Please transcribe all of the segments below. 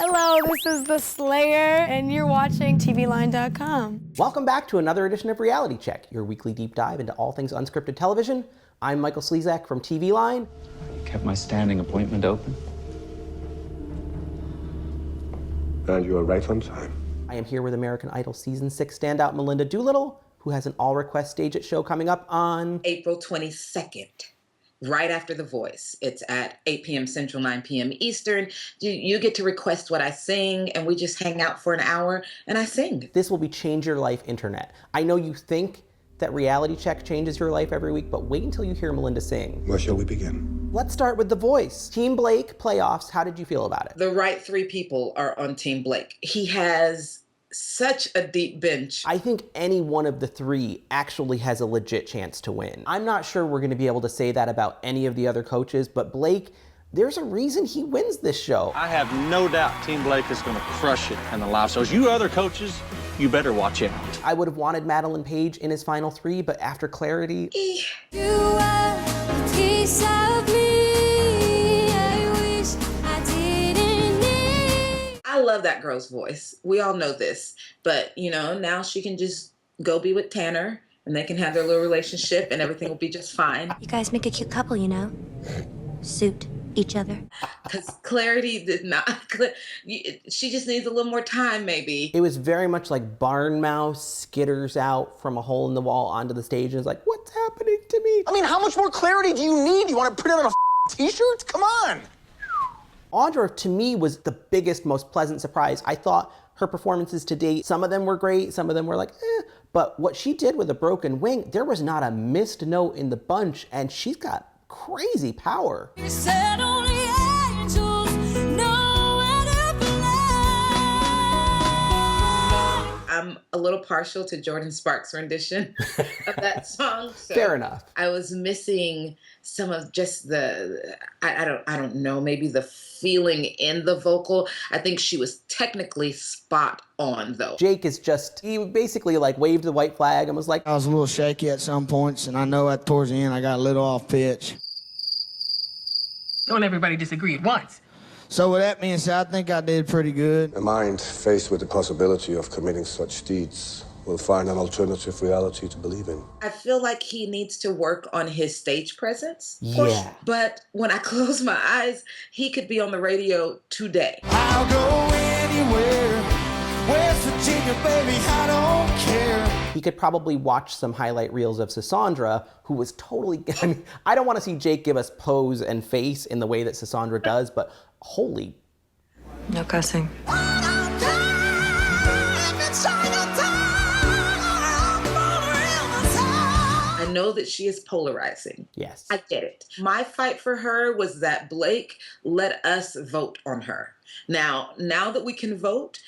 Hello, this is The Slayer, and you're watching TVLine.com. Welcome back to another edition of Reality Check, your weekly deep dive into all things unscripted television. I'm Michael Slezak from TVLine. You kept my standing appointment open. And you are right on time. I am here with American Idol Season 6 standout Melinda Doolittle, who has an all-request Stage-It show coming up on April 22nd, right after The Voice. It's at 8 p.m. Central, 9 p.m. Eastern. You get to request what I sing, and we just hang out for an hour, and I sing. This will be Change Your Life Internet. I know you think that Reality Check changes your life every week, but wait until you hear Melinda sing. Where shall we begin? Let's start with The Voice. Team Blake, playoffs, how did you feel about it? The right three people are on Team Blake. He has such a deep bench. I think any one of the three actually has a legit chance to win. I'm not sure we're gonna be able to say that about any of the other coaches, but Blake, there's a reason he wins this show. I have no doubt Team Blake is gonna crush it in the live shows. You other coaches, you better watch out. I would have wanted Madeline Page in his final three, but after Clarity, You are a piece of me. I wish I didn't need. I love that girl's voice. We all know this. But, now she can just go be with Tanner, and they can have their little relationship, and everything will be just fine. You guys make a cute couple, you know? Suit each other. Because Clarity did not. She just needs a little more time, maybe. it was very much like Barn Mouse skitters out from a hole in the wall onto the stage and is like, what's happening to me? I mean, how much more clarity do you need? You want to print it on a t-shirt? Come on. Audra, to me, was the biggest, most pleasant surprise. I thought her performances to date, some of them were great, some of them were like, but what she did with A Broken Wing, there was not a missed note in the bunch, and she's got crazy power. You said only angels know where to fly. I'm a little partial to Jordin Sparks' rendition of that song. So Fair enough. I was missing some of just the, I don't know, maybe the feeling in the vocal. I think she was technically spot on, though. Jake is he basically like waved the white flag and was like, I was a little shaky at some points, and I know at towards the end I got a little off pitch. Don't everybody disagree at once. So with that being said, I think I did pretty good. A mind faced with the possibility of committing such deeds will find an alternative reality to believe in. I feel like he needs to work on his stage presence. Yeah. But when I close my eyes, he could be on the radio today. I'll go anywhere, West Virginia, baby, I don't care. he could probably watch some highlight reels of Cassandra, who was totally, I mean, I don't want to see Jake give us pose and face in the way that Cassandra does, but holy. No cussing. I know that she is polarizing. Yes. I get it. My fight for her was that Blake let us vote on her. Now that we can vote,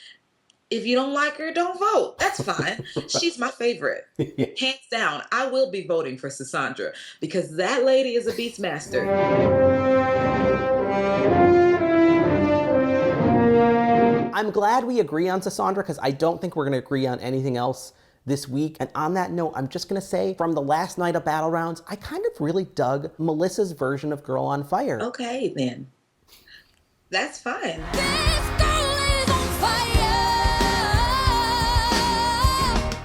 if you don't like her, don't vote. That's fine. She's my favorite. Yeah. Hands down, I will be voting for Cassandra because that lady is a beastmaster. I'm glad we agree on Cassandra because I don't think we're going to agree on anything else this week. And on that note, I'm just going to say from the last night of Battle Rounds, I kind of really dug Melissa's version of Girl on Fire. Okay, then. That's fine.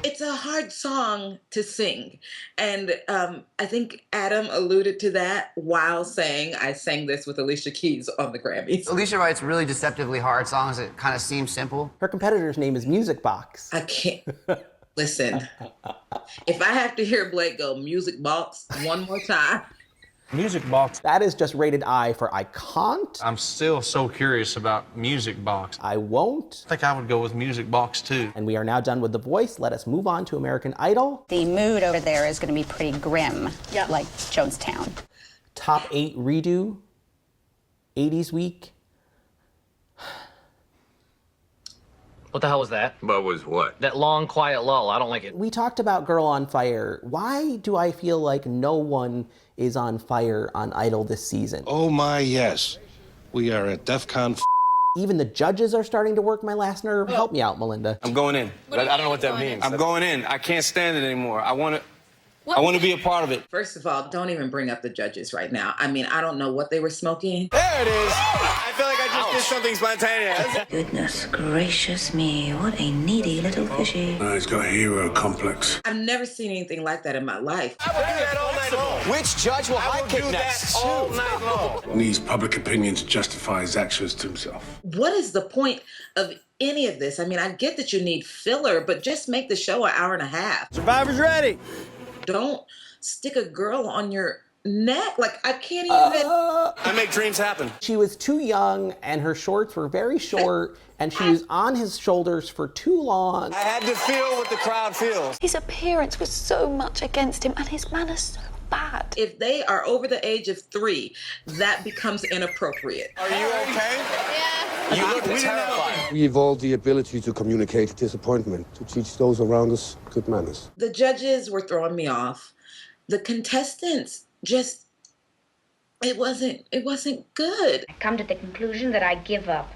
It's a hard song to sing. And I think Adam alluded to that while saying, I sang this with Alicia Keys on the Grammys. Alicia writes really deceptively hard songs that kind of seem simple. Her competitor's name is Music Box. I can't. Listen, if I have to hear Blake go Music Box one more time. Music Box. That is just rated I for I can't. I'm still so curious about Music Box. I won't. I think I would go with Music Box too. And we are now done with The Voice. Let us move on to American Idol. The mood over there is going to be pretty grim, like Jonestown. Top 8 redo. 80s week. What the hell was that? What was what? That long, quiet lull. I don't like it. We talked about Girl on Fire. Why do I feel like no one is on fire on Idol this season? Oh my, yes. We are at DEF CON. Even the judges are starting to work my last nerve. Help me out, Melinda. I'm going in. I don't know what that means. I'm going in. I can't stand it anymore. I want to... I want to be a part of it. First of all, don't even bring up the judges right now. I mean, I don't know what they were smoking. There it is. I feel like I just did something spontaneous. Goodness gracious me, what a needy little fishy. He's got a hero complex. I've never seen anything like that in my life. I will do that all night long. Which judge will I kick next? All night long. Needs public opinion to justify his actions to himself. What is the point of any of this? I mean, I get that you need filler, but just make the show an hour and a half. Survivor's ready. Don't stick a girl on your neck. Like, I can't even. I make dreams happen. She was too young and her shorts were very short and she was on his shoulders for too long. I had to feel what the crowd feels. His appearance was so much against him and his manners so bad. If they are over the age of 3, that becomes inappropriate. Are you okay? Yeah. You look terrified. We evolved the ability to communicate disappointment, to teach those around us good manners. The judges were throwing me off. The contestants just, it wasn't good. I come to the conclusion that I give up.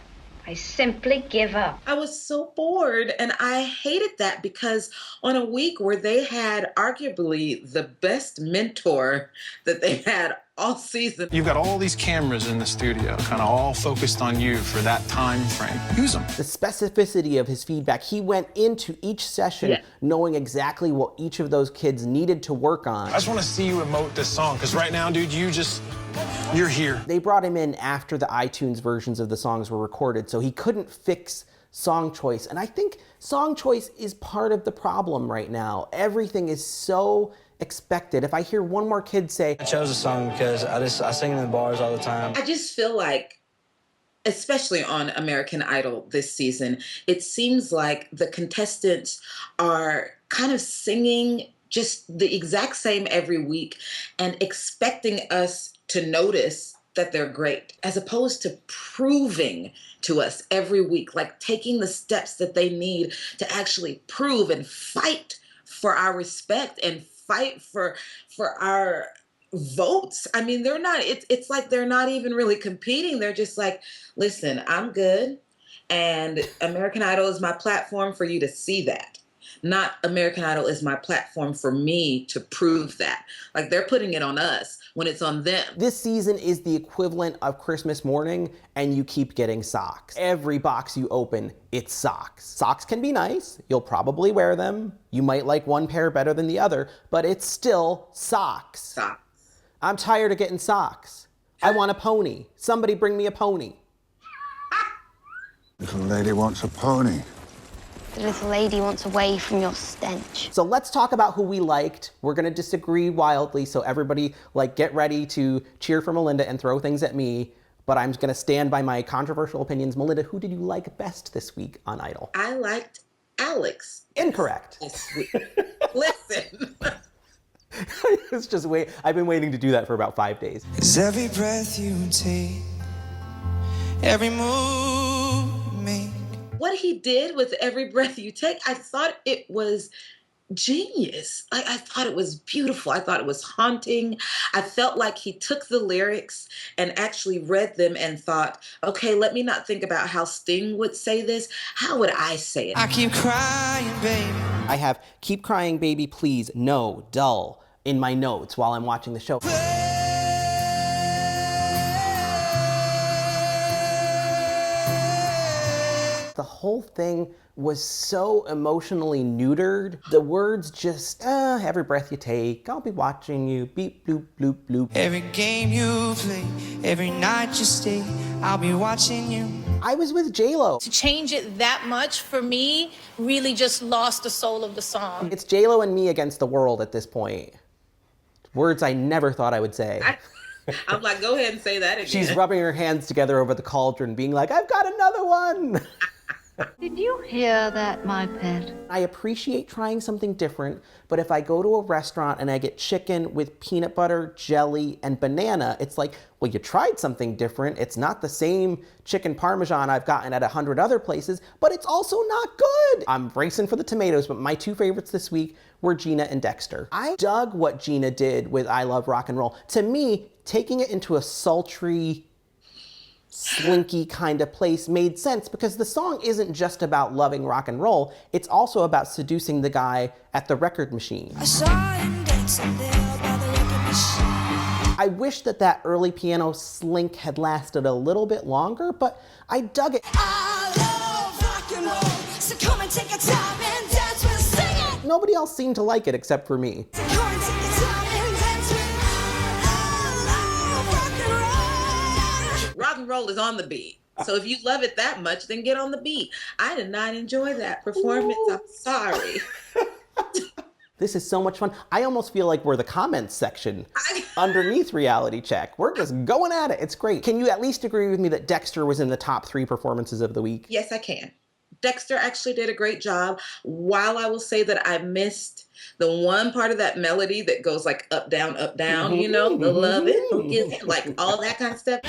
I simply give up. I was so bored, and I hated that because on a week where they had arguably the best mentor that they've had all season. You've got all these cameras in the studio, kind of all focused on you for that time frame. Use them. The specificity of his feedback, he went into each session knowing exactly what each of those kids needed to work on. I just want to see you emote this song, because right now, dude, you're here. They brought him in after the iTunes versions of the songs were recorded, so he couldn't fix song choice. And I think song choice is part of the problem right now. Everything is so expected. If I hear one more kid say, I chose a song because I sing in the bars all the time. I just feel like, especially on American Idol this season, it seems like the contestants are kind of singing just the exact same every week and expecting us to notice that they're great, as opposed to proving to us every week, like taking the steps that they need to actually prove and fight for our respect and fight for our votes. I mean, they're not, it's like they're not even really competing. They're just like, listen, I'm good, and American Idol is my platform for you to see that. Not American Idol is my platform for me to prove that. Like, they're putting it on us when it's on them. This season is the equivalent of Christmas morning and you keep getting socks. Every box you open, it's socks. Socks can be nice. You'll probably wear them. You might like one pair better than the other, but it's still socks. Socks. I'm tired of getting socks. I want a pony. Somebody bring me a pony. Little lady wants a pony. The little lady wants away from your stench. So let's talk about who we liked. We're gonna disagree wildly, so everybody get ready to cheer for Melinda and throw things at me, but I'm gonna stand by my controversial opinions. Melinda, who did you like best this week on Idol? I liked Alex. Incorrect. This week. Listen. It's just I've been waiting to do that for about 5 days. 'Cause every breath you take, every move you make. What he did with Every Breath You Take, I thought it was genius. I thought it was beautiful. I thought it was haunting. I felt like he took the lyrics and actually read them and thought, okay, let me not think about how Sting would say this. How would I say it? I keep crying, baby. I have Keep Crying Baby Please, No, Dull in my notes while I'm watching the show. The whole thing was so emotionally neutered. The words just, every breath you take, I'll be watching you, beep, bloop, bloop, bloop. Every game you play, every night you stay, I'll be watching you. I was with J-Lo. To change it that much, for me, really just lost the soul of the song. It's J-Lo and me against the world at this point. Words I never thought I would say. I'm like, go ahead and say that again. She's rubbing her hands together over the cauldron, being like, I've got another one. Did you hear that, my pet? I appreciate trying something different, but if I go to a restaurant and I get chicken with peanut butter, jelly, and banana, it's like, well, you tried something different. It's not the same chicken parmesan I've gotten at 100 other places, but it's also not good. I'm racing for the tomatoes, but my 2 favorites this week were Gina and Dexter. I dug what Gina did with I Love Rock and Roll. To me, taking it into a sultry, slinky kind of place made sense because the song isn't just about loving rock and roll, it's also about seducing the guy at the record machine. I saw him dancing I wish that early piano slink had lasted a little bit longer, but I dug it. I love rock and roll, so come and take your time and dance with us, sing it. Nobody else seemed to like it except for me. So come and take your time and dance with me. I love rock and roll. Rock and roll is on the beat. So if you love it that much, then get on the beat. I did not enjoy that performance. I'm sorry. This is so much fun. I almost feel like we're the comments section underneath Reality Check. We're just going at it. It's great. Can you at least agree with me that Dexter was in the top 3 performances of the week? Yes, I can. Dexter actually did a great job. While I will say that I missed the one part of that melody that goes like up, down, you know, the love it, forgive it, like all that kind of stuff.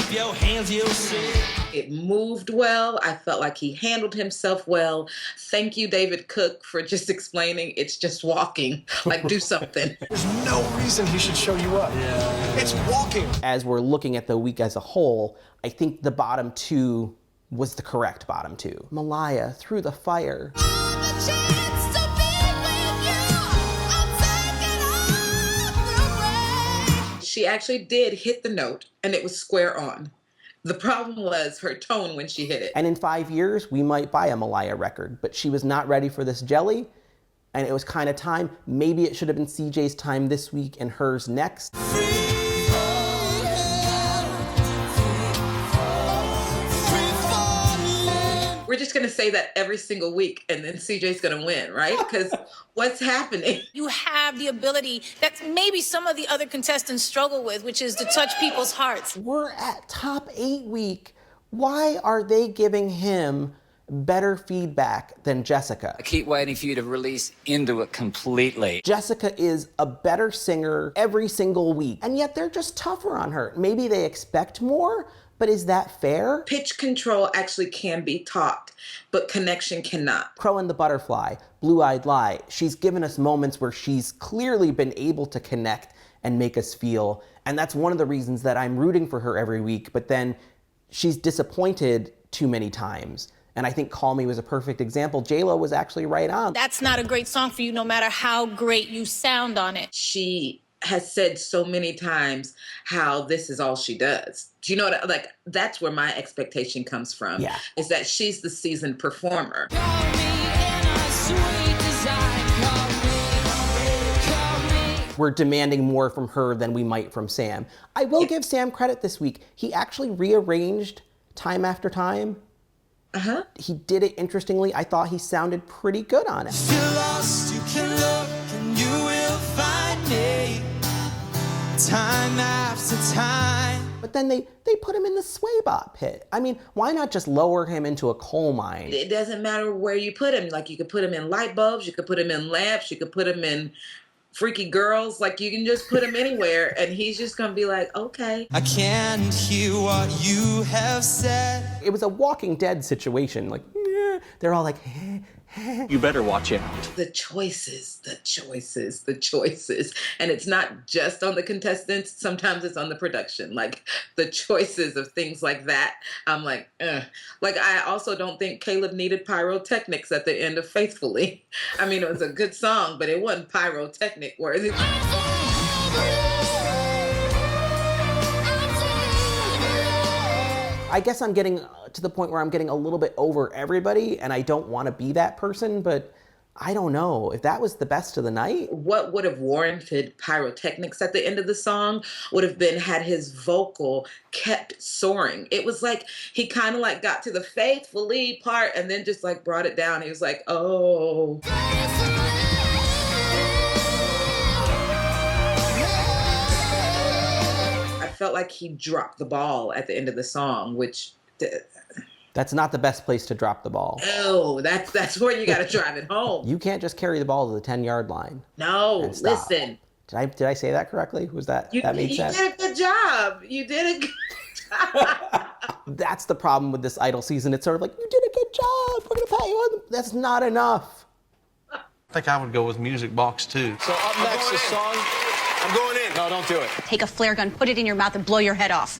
Your hands, you'll see. It moved well. I felt like he handled himself well. Thank you, David Cook, for just explaining it's just walking. Like, do something. There's no reason he should show you up. Yeah. It's walking. As we're looking at the week as a whole, I think the bottom 2 was the correct bottom 2. Malaya, Through the Fire. She actually did hit the note, and it was square on. The problem was her tone when she hit it. And in 5 years, we might buy a Malaya record, but she was not ready for this jelly, and it was kind of time. Maybe it should have been CJ's time this week and hers next. We're just going to say that every single week, and then CJ's going to win, right? Because what's happening? You have the ability that maybe some of the other contestants struggle with, which is to touch people's hearts. We're at top 8 week. Why are they giving him better feedback than Jessica? I keep waiting for you to release into it completely. Jessica is a better singer every single week, and yet they're just tougher on her. Maybe they expect more, but is that fair? Pitch control actually can be taught, but connection cannot. Crow and the Butterfly, Blue-Eyed Lie. She's given us moments where she's clearly been able to connect and make us feel, and that's one of the reasons that I'm rooting for her every week, but then she's disappointed too many times. And I think Call Me was a perfect example. J-Lo was actually right on. That's not a great song for you, no matter how great you sound on it. She has said so many times how this is all she does. Do you know what, like, that's where my expectation comes from. Yeah. Is that she's the seasoned performer. We're demanding more from her than we might from Sam. I will give Sam credit this week. He actually rearranged Time After Time. Uh-huh. He did it interestingly. I thought he sounded pretty good on it. If you're lost, you can look and you will find me. Time after time. But then they put him in the sway bot pit. I mean, why not just lower him into a coal mine? It doesn't matter where you put him. Like, you could put him in light bulbs, you could put him in lamps, you could put him in freaky girls. Like, you can just put him anywhere, and he's just gonna be like, okay. I can't hear what you have said. It was a Walking Dead situation. Like, they're all like, You better watch out. The choices. And it's not just on the contestants. Sometimes it's on the production. Like, the choices of things like that. I'm like, ugh. Like, I also don't think Caleb needed pyrotechnics at the end of Faithfully. I mean, it was a good song, but it wasn't pyrotechnic worthy. I guess I'm getting to the point where I'm getting a little bit over everybody, and I don't want to be that person, but I don't know. If that was the best of the night? What would have warranted pyrotechnics at the end of the song would have been had his vocal kept soaring. It was like he kind of like got to the Faithfully part and then just like brought it down. He was like, oh. I felt like he dropped the ball at the end of the song, which... That's not the best place to drop the ball. Oh, that's where you got to drive it home. You can't just carry the ball to the 10-yard line. No, listen. Did I say that correctly? Was that made sense? You did a good job. You did a good job. That's the problem with this Idol season. It's sort of like, you did a good job. We're going to pat you on. That's not enough. I think I would go with Music Box too. So up next, the song. I'm going in. No, don't do it. Take a flare gun, put it in your mouth, and blow your head off.